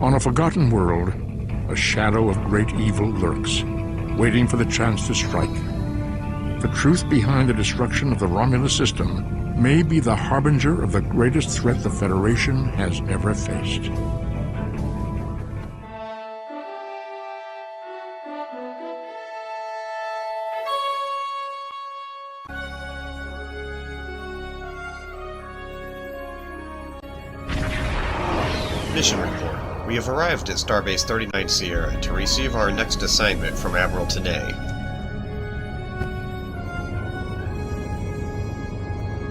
On a forgotten world, a shadow of great evil lurks, waiting for the chance to strike. The truth behind the destruction of the Romulus system may be the harbinger of the greatest threat the Federation has ever faced. Mission report. We have arrived at Starbase 39 Sierra to receive our next assignment from Admiral Tanay.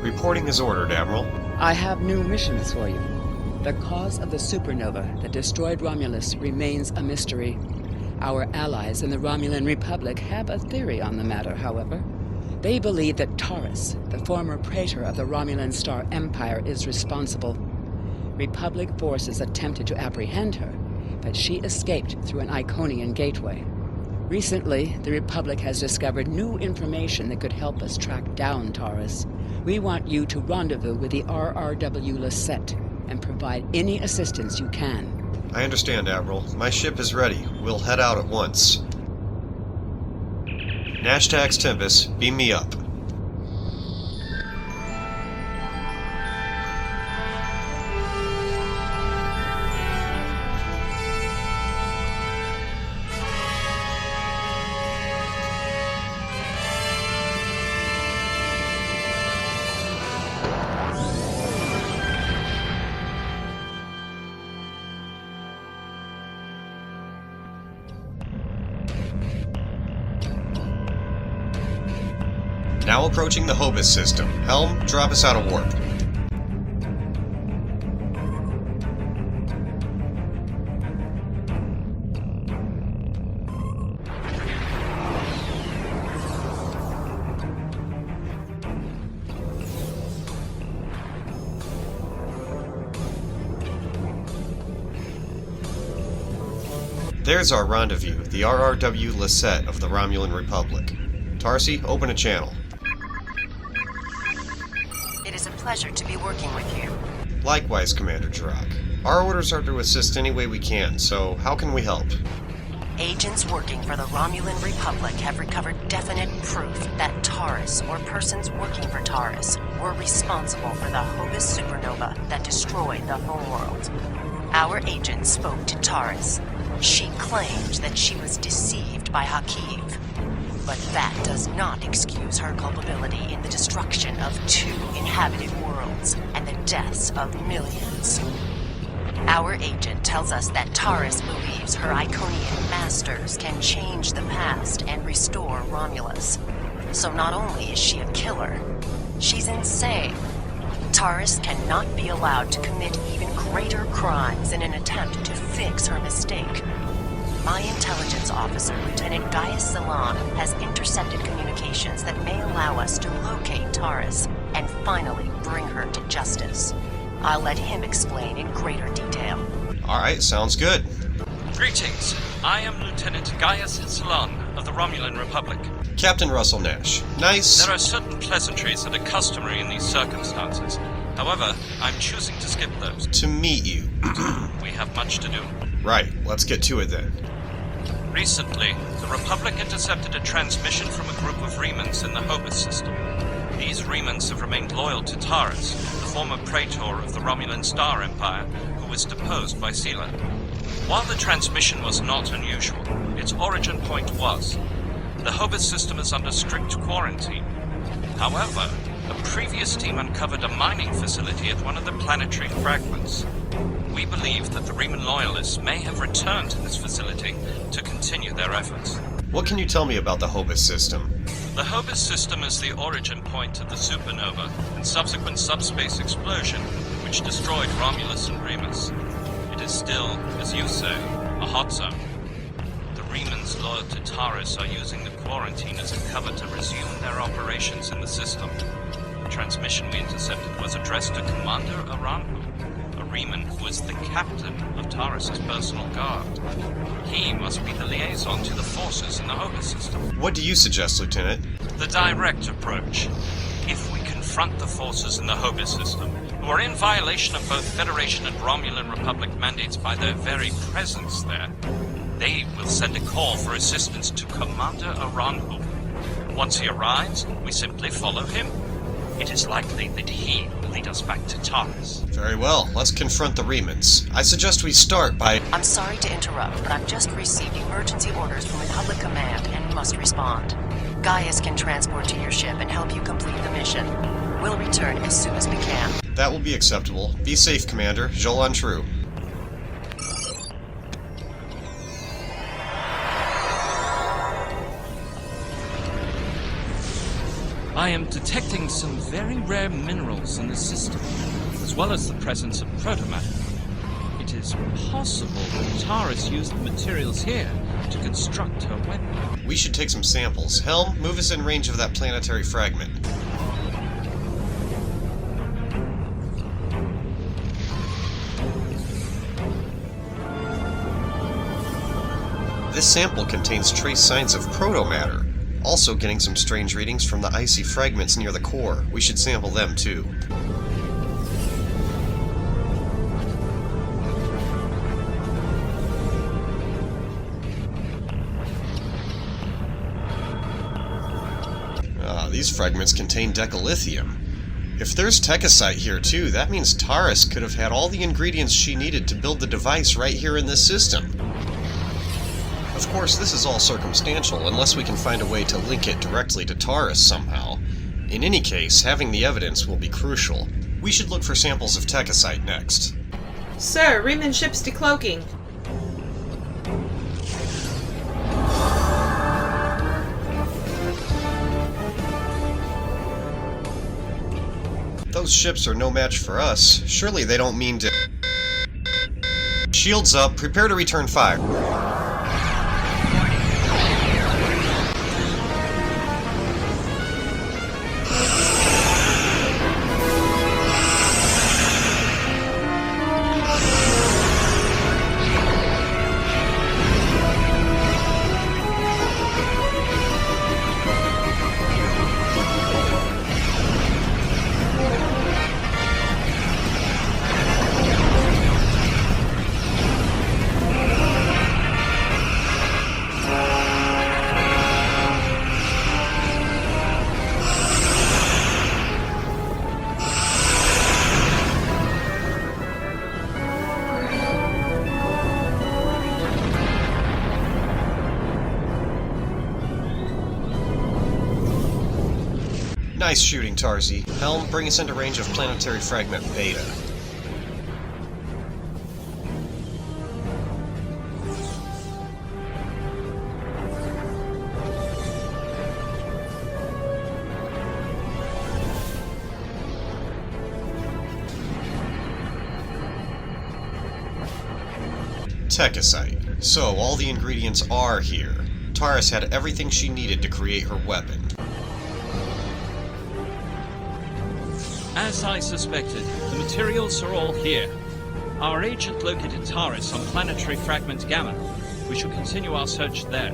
Reporting as ordered, Admiral. I have new missions for you. The cause of the supernova that destroyed Romulus remains a mystery. Our allies in the Romulan Republic have a theory on the matter, however. They believe that Taurus, the former praetor of the Romulan Star Empire, is responsible. Republic forces attempted to apprehend her, but she escaped through an Iconian gateway. Recently, the Republic has discovered new information that could help us track down Taurus. We want you to rendezvous with the RRW Lisette and provide any assistance you can. I understand, Admiral. My ship is ready. We'll head out at once. Nashtax Tempest, beam me up. Now approaching the Hobus system. Helm, drop us out of warp. There's our rendezvous, the RRW Lisette of the Romulan Republic. Tarsi, open a channel. It is a pleasure to be working with you. Likewise, Commander Jirok. Our orders are to assist any way we can, so how can we help? Agents working for the Romulan Republic have recovered definite proof that Taurus, or persons working for Taurus, were responsible for the Hobus supernova that destroyed the homeworld. Our agent spoke to Taurus. She claimed that she was deceived by Hakiv. But that does not excuse her culpability in the destruction of 2 inhabited worlds and the deaths of millions. Our agent tells us that Taurus believes her Iconian masters can change the past and restore Romulus. So not only is she a killer, she's insane. Taurus cannot be allowed to commit even greater crimes in an attempt to fix her mistake. My intelligence officer, Lieutenant Gaius Salan, has intercepted communications that may allow us to locate Taurus and finally bring her to justice. I'll let him explain in greater detail. Alright, sounds good. Greetings. I am Lieutenant Gaius Salan of the Romulan Republic. Captain Russell Nash. Nice. There are certain pleasantries that are customary in these circumstances. However, I'm choosing to skip those. To meet you. We have much to do. Right, let's get to it then. Recently, the Republic intercepted a transmission from a group of Remans in the Hobus system. These Remans have remained loyal to Taurus, the former praetor of the Romulan Star Empire, who was deposed by Sela. While the transmission was not unusual, its origin point was. The Hobus system is under strict quarantine. However, a previous team uncovered a mining facility at one of the planetary fragments. We believe that the Reman loyalists may have returned to this facility to continue their efforts. What can you tell me about the Hobus system? The Hobus system is the origin point of the supernova and subsequent subspace explosion, which destroyed Romulus and Remus. It is still, as you say, a hot zone. The Remans loyal to Taurus are using the quarantine as a cover to resume their operations in the system. The transmission we intercepted was addressed to Commander Aranhu, a Reman who is the captain of Taurus' personal guard. He must be the liaison to the forces in the Hobus system. What do you suggest, Lieutenant? The direct approach. If we confront the forces in the Hobus system, who who are in violation of both Federation and Romulan Republic mandates by their very presence there. They will send a call for assistance to Commander Aranhu. Once he arrives, we simply follow him. It is likely that he will lead us back to Taurus. Very well, let's confront the remnants. I suggest we start by... I'm sorry to interrupt, but I've just received emergency orders from Republic Command and must respond. Gaius can transport to your ship and help you complete the mission. We'll return as soon as we can. That will be acceptable. Be safe, Commander. Jolan True. I am detecting some very rare minerals in the system, as well as the presence of protomatter. It is possible that Taurus used the materials here to construct her weapon. We should take some samples. Helm, move us in range of that planetary fragment. This sample contains trace signs of protomatter. Also getting some strange readings from the icy fragments near the core. We should sample them too. These fragments contain decalithium. If there's techosite here too, that means Taurus could have had all the ingredients she needed to build the device right here in this system. Of course, this is all circumstantial, unless we can find a way to link it directly to Taurus somehow. In any case, having the evidence will be crucial. We should look for samples of techosite next. Sir, Riemann ship's decloaking. Those ships are no match for us. Surely they don't mean to... Shields up, prepare to return fire. Nice shooting, Tarzi. Helm, bring us into range of planetary fragment Beta. Techosite. So, all the ingredients are here. Taurus had everything she needed to create her weapon. As I suspected, the materials are all here. Our agent located Taurus on planetary fragment Gamma. We shall continue our search there.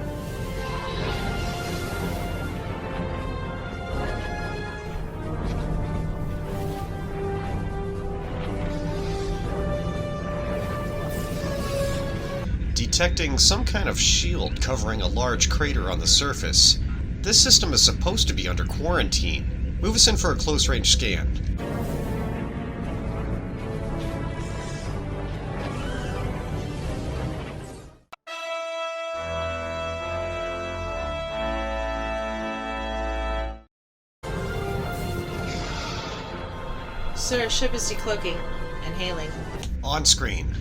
Detecting some kind of shield covering a large crater on the surface. This system is supposed to be under quarantine. Move us in for a close-range scan. Sir, ship is decloaking and hailing. On screen.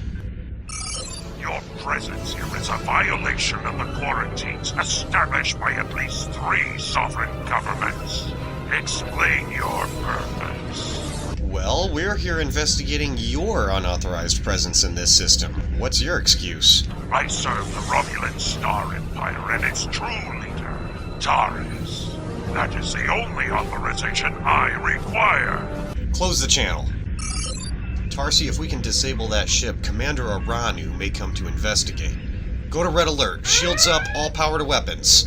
Your presence here is a violation of the quarantines established by at least 3 sovereign governments. Explain your purpose. Well, we're here investigating your unauthorized presence in this system. What's your excuse? I serve the Romulan Star Empire and its true leader, Taurus. That is the only authorization I require. Close the channel. Tarsi, if we can disable that ship, Commander Aranhu may come to investigate. Go to Red Alert. Shields up, all power to weapons.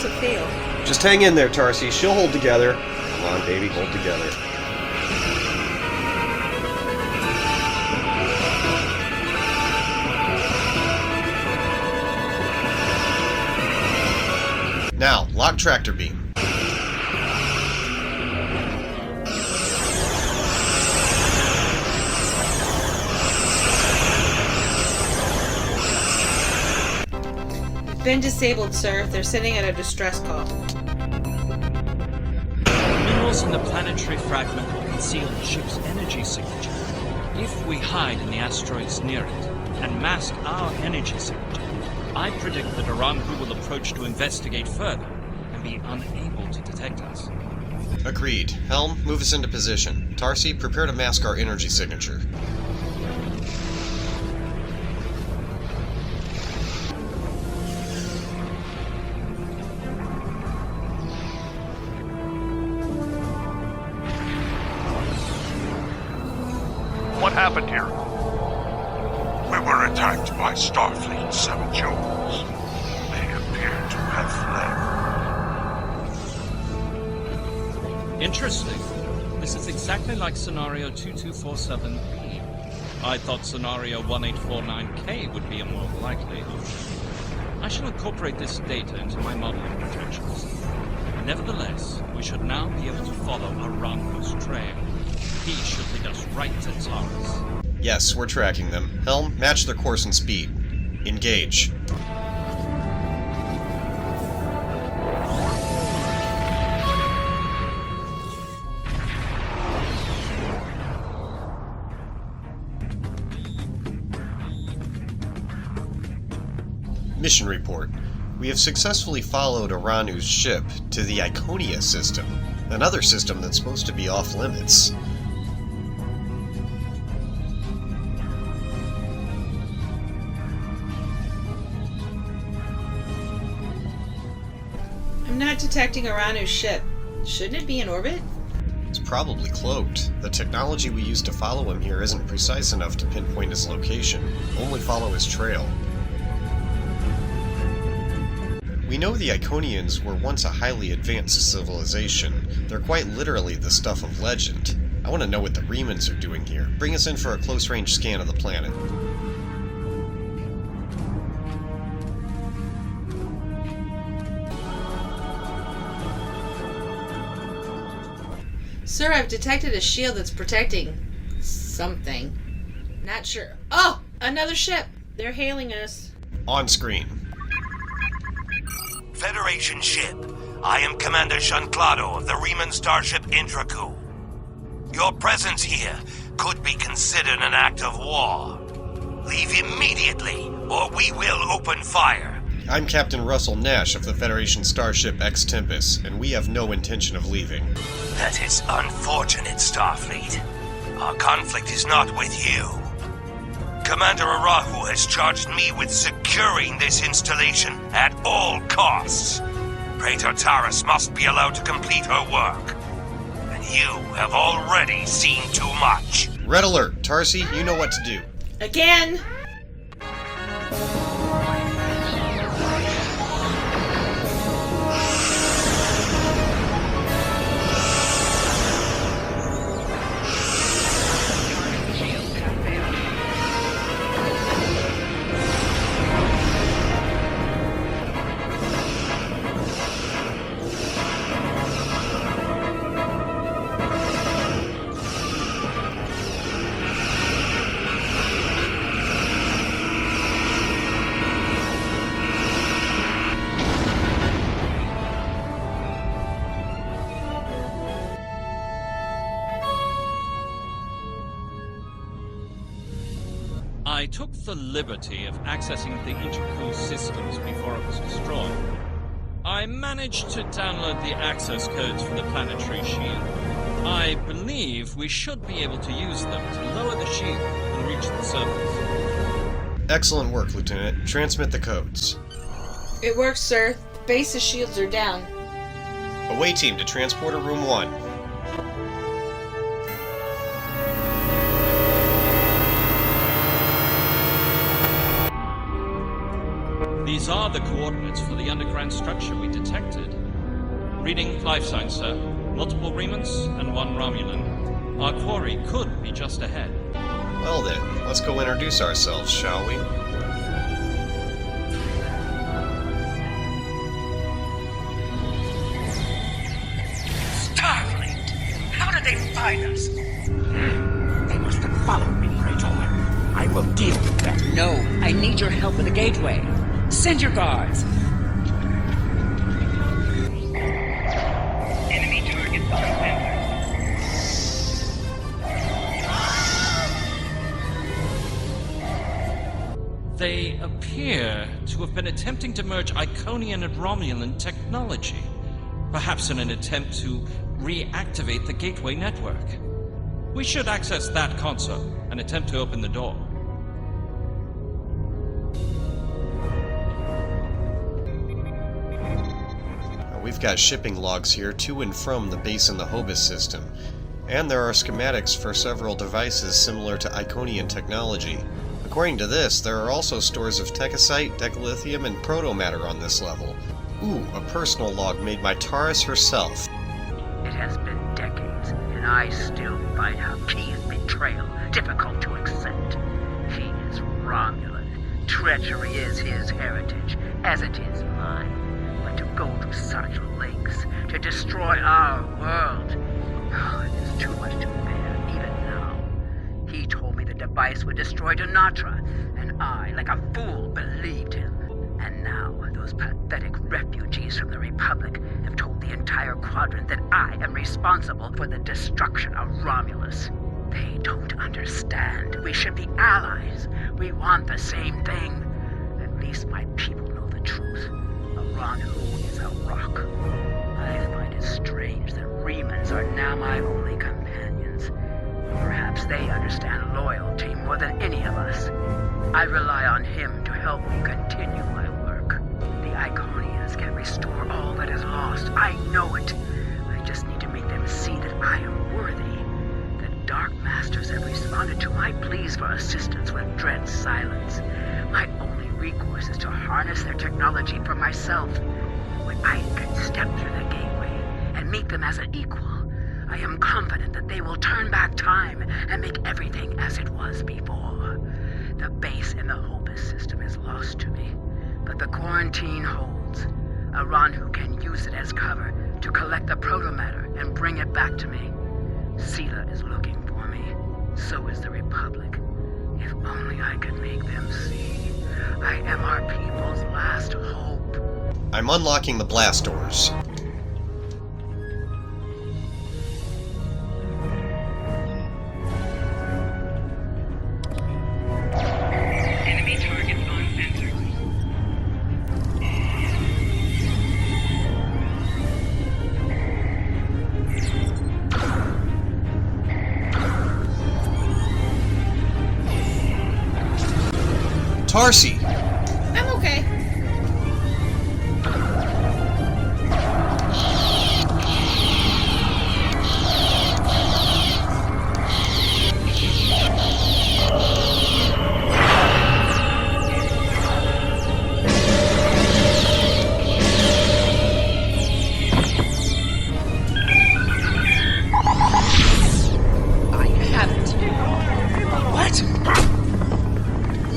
to fail. Just hang in there, Tarsi. She'll hold together. Come on, baby, hold together. Now, lock tractor beam. Been disabled, sir. They're sending out a distress call. Minerals in the planetary fragment will conceal the ship's energy signature. If we hide in the asteroids near it and mask our energy signature, I predict that Aranhu will approach to investigate further and be unable to detect us. Agreed. Helm, move us into position. Tarsi, prepare to mask our energy signature. What happened here? We were attacked by Starfleet 7 Jones. They appear to have fled. Interesting. This is exactly like scenario 2247P. I thought scenario 1849K would be a more likely option. I shall incorporate this data into my modeling projections. Nevertheless, we should now be able to follow Aranhu's trail. He should lead us right to Taurus. Yes, we're tracking them. Helm, match their course and speed. Engage. Mission report. We have successfully followed Aranhu's ship to the Iconia system, another system that's supposed to be off limits. I'm not detecting Aranhu's ship. Shouldn't it be in orbit? It's probably cloaked. The technology we use to follow him here isn't precise enough to pinpoint his location. Only follow his trail. We know the Iconians were once a highly advanced civilization. They're quite literally the stuff of legend. I want to know what the Remans are doing here. Bring us in for a close-range scan of the planet. Sir, I've detected a shield that's protecting something. Not sure. Oh! Another ship! They're hailing us. On screen. Federation ship. I am Commander Shanclado of the Riemann starship Indraku. Your presence here could be considered an act of war. Leave immediately, or we will open fire. I'm Captain Russell Nash of the Federation starship X Tempest, and we have no intention of leaving. That is unfortunate, Starfleet. Our conflict is not with you. Commander Arahu has charged me with securing this installation at all costs. Praetor Taurus must be allowed to complete her work. And you have already seen too much. Red alert! Tarsi, you know what to do. Again! I took the liberty of accessing the Intraco systems before it was destroyed. I managed to download the access codes for the planetary shield. I believe we should be able to use them to lower the shield and reach the surface. Excellent work, Lieutenant. Transmit the codes. It works, sir. Base's shields are down. Away team to Transporter Room 1. The These are the coordinates for the underground structure we detected. Reading life signs, sir. Multiple remnants and one Romulan. Our quarry could be just ahead. Well then, let's go introduce ourselves, shall we? Starfleet! How did they find us? They must have followed me, Praetor. I will deal with them. No, I need your help with the gateway. Send your guards. Enemy target on center. They appear to have been attempting to merge Iconian and Romulan technology, perhaps in an attempt to reactivate the gateway network. We should access that console and attempt to open the door. We've got shipping logs here to and from the base in the Hobus system, and there are schematics for several devices similar to Iconian technology. According to this, there are also stores of Techosite, Decalithium, and protomatter on this level. Ooh, a personal log made by Taurus herself. It has been decades, and I still find her key and betrayal difficult to accept. He is Romulan. Treachery is his heritage, as it is mine. But to go to such lengths, to destroy our world, it is too much to bear, even now. He told me the device would destroy Donatra, and I, like a fool, believed him. And now, those pathetic refugees from the Republic have told the entire quadrant that I am responsible for the destruction of Romulus. They don't understand. We should be allies. We want the same thing. At least my people know the truth. Aranhu is a rock. I find it strange that Remans are now my only companions. Perhaps they understand loyalty more than any of us. I rely on him to help me continue my work. The Iconians can restore all that is lost. I know it. I just need to make them see that I am worthy. The Dark Masters have responded to my pleas for assistance with dread silence. My only recourse is to harness their technology for myself. When I can step through the gateway and meet them as an equal, I am confident that they will turn back time and make everything as it was before. The base in the Hobus system is lost to me, but the quarantine holds. Aranhu can use it as cover to collect the protomatter and bring it back to me. Sela is looking for me. So is the Republic. If only I could make them see. I am our people's last hope. I'm unlocking the blast doors. Enemy target on center. Tarsi! I'm okay. I have it. What?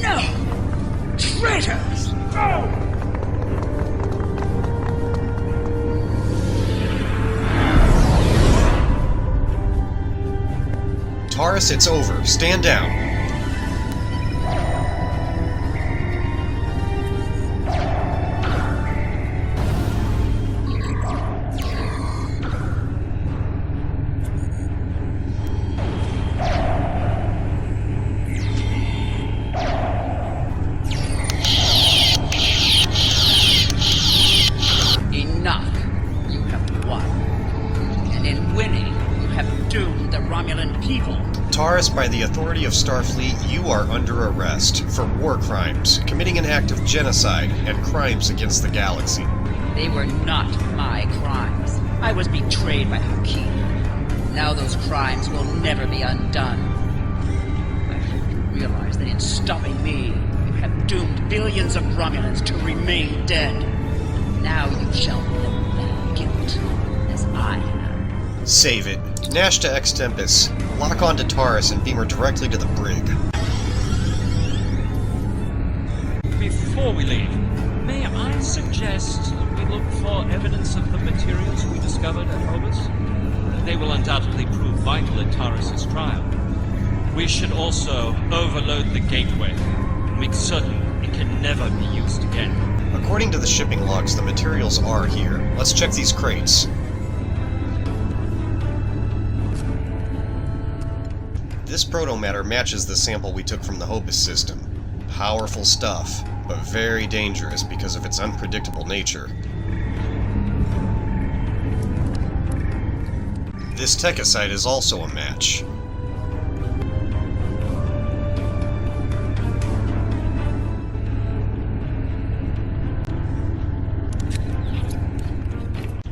No! Traitors! Taurus, it's over. Stand down. Enough. You have won. And in winning, you have doomed the Romulan people. Taurus, by the authority of Starfleet, you are under arrest for war crimes, committing an act of genocide, and crimes against the galaxy. They were not my crimes. I was betrayed by Hakim. Now those crimes will never be undone. I hope you realize that in stopping me, you have doomed billions of Romulans to remain dead. Now you shall live that guilt, as I have. Save it. Nash to X Tempest. Lock onto Taurus and beam her directly to the brig. Before we leave, may I suggest we look for evidence of the materials we discovered at Hobus? They will undoubtedly prove vital in Taurus's trial. We should also overload the gateway, make certain it can never be used again. According to the shipping logs, the materials are here. Let's check these crates. This protomatter matches the sample we took from the Hobus system. Powerful stuff, but very dangerous because of its unpredictable nature. This techicite is also a match.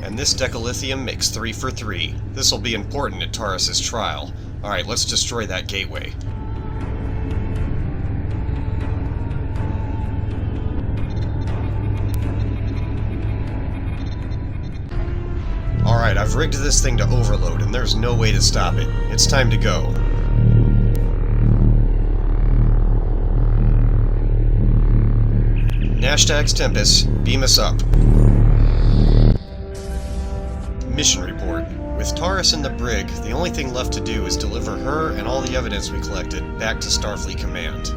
And this decalithium makes 3 for 3. This will be important at Taurus's trial. Alright, let's destroy that gateway. Alright, I've rigged this thing to overload, and there's no way to stop it. It's time to go. Nash to X Tempest, beam us up. Mission report. With Taurus in the brig, the only thing left to do is deliver her and all the evidence we collected back to Starfleet Command.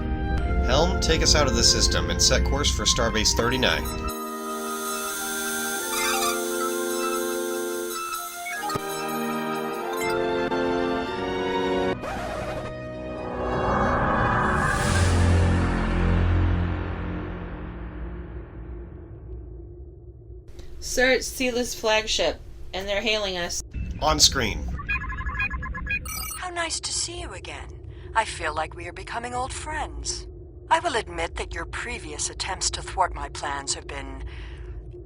Helm, take us out of the system and set course for Starbase 39. Sir, it's Seela's flagship, and they're hailing us. On screen. How nice to see you again. I feel like we are becoming old friends. I will admit that your previous attempts to thwart my plans have been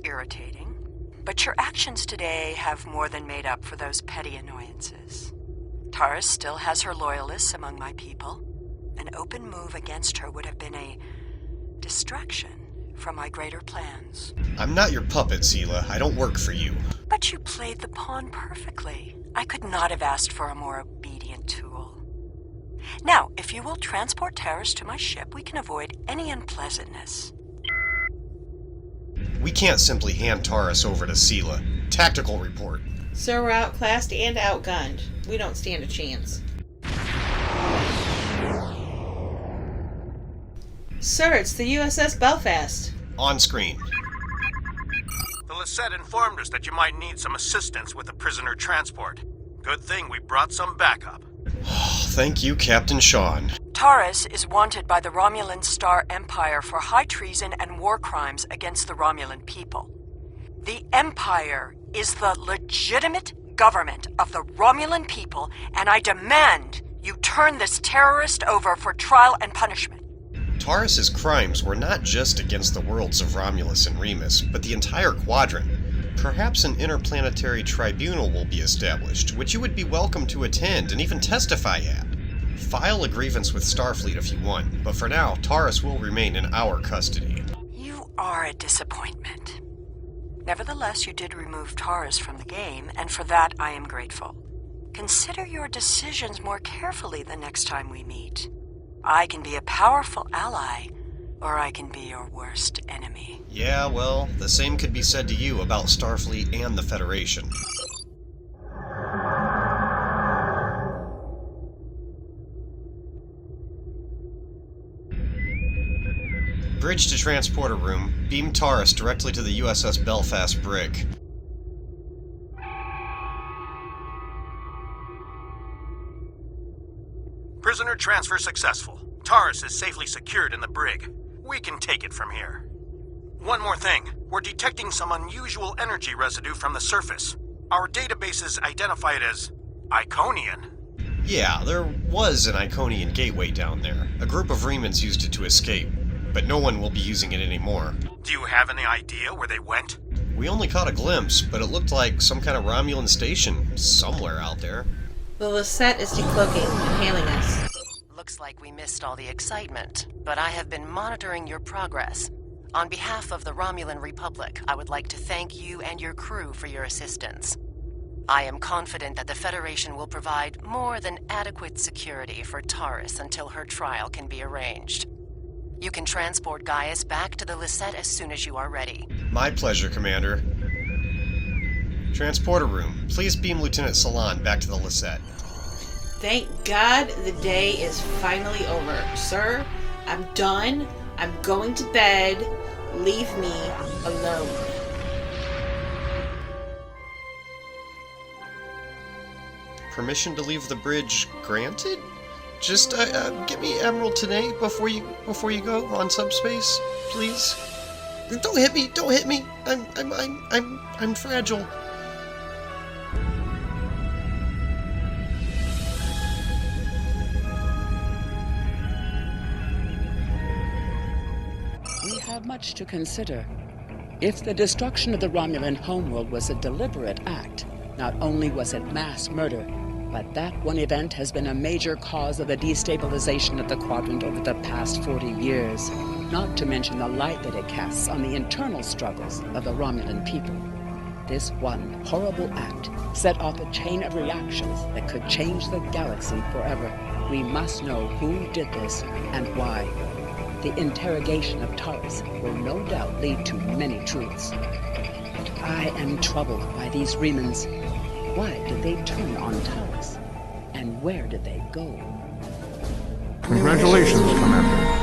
irritating, but your actions today have more than made up for those petty annoyances. Taurus still has her loyalists among my people. An open move against her would have been a distraction from my greater plans. I'm not your puppet, Seela. I don't work for you. But you played the pawn perfectly. I could not have asked for a more obedient tool. Now, if you will transport Taurus to my ship, we can avoid any unpleasantness. We can't simply hand Taurus over to Seela. Tactical report. Sir, we're outclassed and outgunned. We don't stand a chance. Sir, it's the USS Belfast. On screen. The Lisette informed us that you might need some assistance with the prisoner transport. Good thing we brought some backup. Thank you, Captain Sean. Taurus is wanted by the Romulan Star Empire for high treason and war crimes against the Romulan people. The Empire is the legitimate government of the Romulan people, and I demand you turn this terrorist over for trial and punishment. Taurus's crimes were not just against the worlds of Romulus and Remus, but the entire quadrant. Perhaps an interplanetary tribunal will be established, which you would be welcome to attend and even testify at. File a grievance with Starfleet if you want, but for now, Taurus will remain in our custody. You are a disappointment. Nevertheless, you did remove Taurus from the game, and for that I am grateful. Consider your decisions more carefully the next time we meet. I can be a powerful ally, or I can be your worst enemy. Yeah, well, the same could be said to you about Starfleet and the Federation. Bridge to transporter room. Beam Taurus directly to the USS Belfast brig. Prisoner transfer successful. Taurus is safely secured in the brig. We can take it from here. One more thing. We're detecting some unusual energy residue from the surface. Our databases identify it as Iconian. Yeah, there was an Iconian gateway down there. A group of Remans used it to escape, but no one will be using it anymore. Do you have any idea where they went? We only caught a glimpse, but it looked like some kind of Romulan station somewhere out there. The Lisette is decloaking and hailing us. Looks like we missed all the excitement, but I have been monitoring your progress. On behalf of the Romulan Republic, I would like to thank you and your crew for your assistance. I am confident that the Federation will provide more than adequate security for Taurus until her trial can be arranged. You can transport Gaius back to the Lisette as soon as you are ready. My pleasure, Commander. Transporter room. Please beam Lieutenant Salon back to the Lisette. Thank God the day is finally over. Sir, I'm done. I'm going to bed. Leave me alone. Permission to leave the bridge granted? Just get me Admiral Tenay before you go on subspace, please. Don't hit me! Don't hit me! I'm fragile. We have much to consider. If the destruction of the Romulan homeworld was a deliberate act, not only was it mass murder, but that one event has been a major cause of the destabilization of the quadrant over the past 40 years, not to mention the light that it casts on the internal struggles of the Romulan people. This one horrible act set off a chain of reactions that could change the galaxy forever. We must know who did this and why. The interrogation of Taurus will no doubt lead to many truths. But I am troubled by these Remans. Why did they turn on Taurus? And where did they go? Congratulations, Commander.